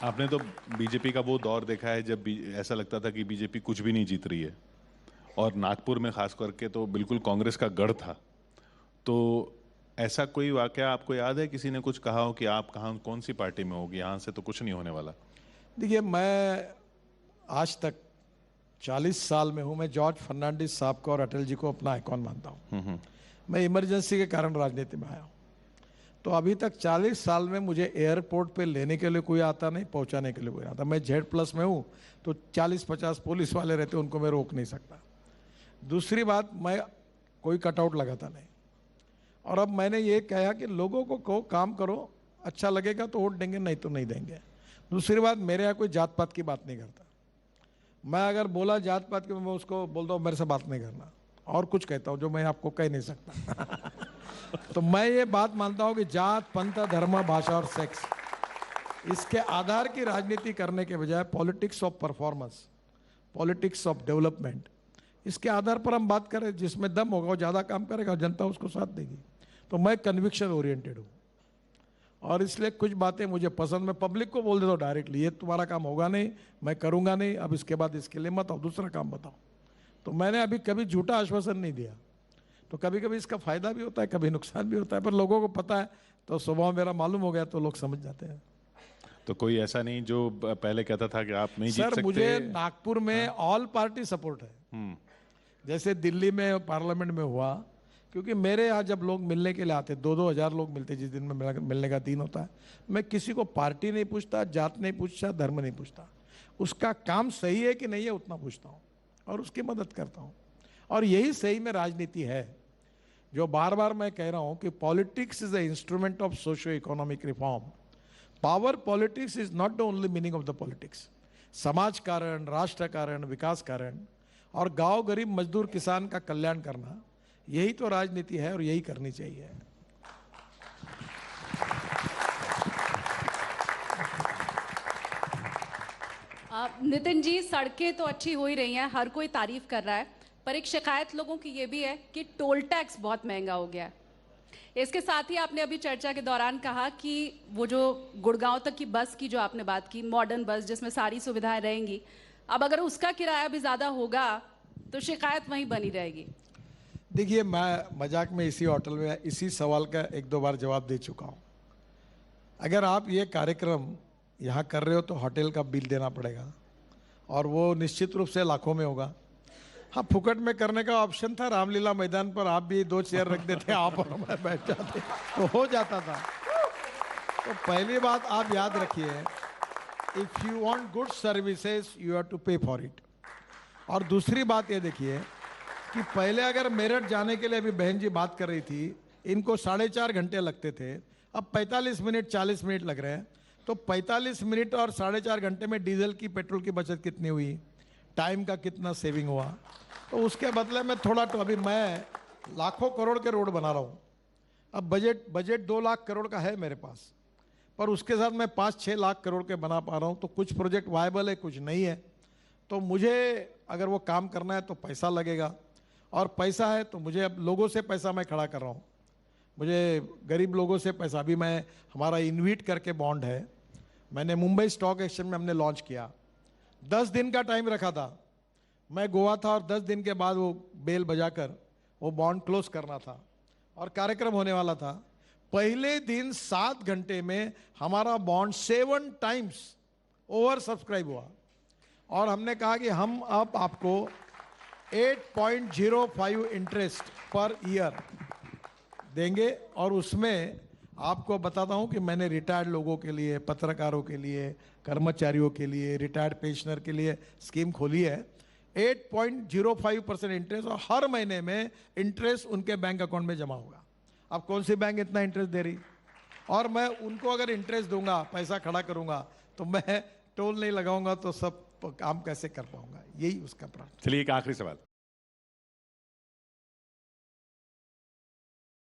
आपने तो बीजेपी का वो दौर देखा है जब ऐसा लगता था कि बीजेपी कुछ भी नहीं जीत रही है, और नागपुर में खास करके तो बिल्कुल कांग्रेस का गढ़ था। तो ऐसा कोई वाकया आपको याद है, किसी ने कुछ कहा हो कि आप कहाँ कौन सी पार्टी में होगी, यहाँ से तो कुछ नहीं होने वाला? देखिए, मैं आज तक 40 साल में हूं। मैं जॉर्ज फर्नांडिस साहब को और अटल जी को अपना आइकॉन मानता हूं। मैं इमरजेंसी के कारण राजनीति में आया हूं। तो अभी तक 40 साल में मुझे एयरपोर्ट पे लेने के लिए कोई आता नहीं, पहुंचाने के लिए कोई आता। मैं Z+ में हूं, तो 40-50 पुलिस वाले रहते, उनको मैं रोक नहीं सकता। दूसरी बात, मैं कोई कटआउट लगाता नहीं। और अब मैंने ये कहा कि लोगों को काम करो, अच्छा लगेगा तो वोट देंगे, नहीं तो नहीं देंगे। दूसरी बात, मेरे यहाँ कोई जात पात की बात नहीं करता। मैं अगर बोला जात पात की, मैं उसको बोलता हूँ मेरे से बात नहीं करना, और कुछ कहता हूँ जो मैं आपको कह नहीं सकता। तो मैं ये बात मानता हूँ कि जात, पंथ, धर्म, भाषा और सेक्स, इसके आधार की राजनीति करने के बजाय politics of performance, politics of development, इसके आधार पर हम बात करें। जिसमें दम होगा वो ज़्यादा काम करेगा, जनता उसको साथ देगी। तो मैं कन्विक्शन ओरिएंटेड हूँ, और इसलिए कुछ बातें मुझे पसंद, मैं पब्लिक को बोल देता हूँ डायरेक्टली, ये तुम्हारा काम होगा नहीं, मैं करूँगा नहीं, अब इसके बाद इसके लिए मत आओ, दूसरा काम बताओ। तो मैंने अभी कभी झूठा आश्वासन नहीं दिया। तो कभी कभी इसका फायदा भी होता है, कभी नुकसान भी होता है, पर लोगों को पता है, तो स्वभाव मेरा मालूम हो गया, तो लोग समझ जाते हैं। तो कोई ऐसा नहीं जो पहले कहता था कि आप नहीं जीत सकते? सर, मुझे नागपुर में ऑल पार्टी सपोर्ट है, जैसे दिल्ली में पार्लियामेंट में हुआ। क्योंकि मेरे यहाँ जब लोग मिलने के लिए आते, 2-2 हज़ार लोग मिलते जिस दिन में मिलने का दिन होता है, मैं किसी को पार्टी नहीं पूछता, जात नहीं पूछता, धर्म नहीं पूछता। उसका काम सही है कि नहीं है उतना पूछता हूँ, और उसकी मदद करता हूँ। और यही सही में राजनीति है, जो बार बार मैं कह रहा हूँ कि politics is the instrument of socio economic reform. Power politics is not the only meaning of the politics. समाज कारण, राष्ट्र कारण, विकास कारण, और गांव गरीब मजदूर किसान का कल्याण करना, यही तो राजनीति है, और यही करनी चाहिए। नितिन जी, सड़कें तो अच्छी हो ही रही हैं, हर कोई तारीफ कर रहा है, पर एक शिकायत लोगों की ये भी है कि टोल टैक्स बहुत महंगा हो गया है। इसके साथ ही आपने अभी चर्चा के दौरान कहा कि वो जो गुड़गांव तक की बस की जो आपने बात की, मॉडर्न बस जिसमें सारी सुविधाएं रहेंगी, अब अगर उसका किराया भी ज़्यादा होगा तो शिकायत वहीं बनी रहेगी। देखिए, मैं मजाक में इसी होटल में इसी सवाल का 1-2 बार जवाब दे चुका हूँ। अगर आप ये कार्यक्रम यहाँ कर रहे हो तो होटल का बिल देना पड़ेगा, और वो निश्चित रूप से लाखों में होगा। हाँ, फुकट में करने का ऑप्शन था, रामलीला मैदान पर आप भी 2 चेयर रख देते, आप और मैं बैठ जाते, तो हो जाता था। तो पहली बात आप याद रखिए, if you want good services you have to pay for it. और दूसरी बात ये देखिए कि पहले अगर मेरठ जाने के लिए, अभी बहन जी बात कर रही थी, इनको 4.5 घंटे लगते थे, अब 45 मिनट 40 मिनट लग रहे हैं। तो 45 मिनट और 4.5 घंटे में डीजल की, पेट्रोल की बचत कितनी हुई, टाइम का कितना सेविंग हुआ। तो उसके बदले में थोड़ा, तो अभी मैं लाखों करोड़ के रोड बना रहा हूँ। अब बजट 2 लाख करोड़ का है मेरे पास, पर उसके साथ मैं 5-6 लाख करोड़ के बना पा रहा हूँ। तो कुछ प्रोजेक्ट वायबल है, कुछ नहीं है। तो मुझे अगर वो काम करना है तो पैसा लगेगा, और पैसा है तो मुझे अब लोगों से पैसा मैं खड़ा कर रहा हूँ। मुझे गरीब लोगों से पैसा, अभी मैं, हमारा इन्वीट करके बॉन्ड है, मैंने मुंबई स्टॉक एक्सचेंज में हमने लॉन्च किया। 10 दिन का टाइम रखा था, मैं गोवा था, और 10 दिन के बाद वो बेल बजाकर वो बॉन्ड क्लोज करना था, और कार्यक्रम होने वाला था। पहले दिन 7 घंटे में हमारा बॉन्ड 7 टाइम्स ओवर सब्सक्राइब हुआ, और हमने कहा कि हम अब आपको 8.05 इंटरेस्ट पर ईयर देंगे। और उसमें आपको बताता हूं कि मैंने रिटायर्ड लोगों के लिए, पत्रकारों के लिए, कर्मचारियों के लिए, रिटायर्ड पेंशनर के लिए स्कीम खोली है। 8.05% इंटरेस्ट, और हर महीने में इंटरेस्ट उनके बैंक अकाउंट में जमा होगा। अब कौन सी बैंक इतना इंटरेस्ट दे रही, और मैं उनको अगर इंटरेस्ट दूंगा, पैसा खड़ा करूंगा, तो मैं टोल नहीं लगाऊंगा, तो सब काम कैसे कर पाऊंगा? यही उसका प्रश्न। चलिए, एक आखिरी सवाल।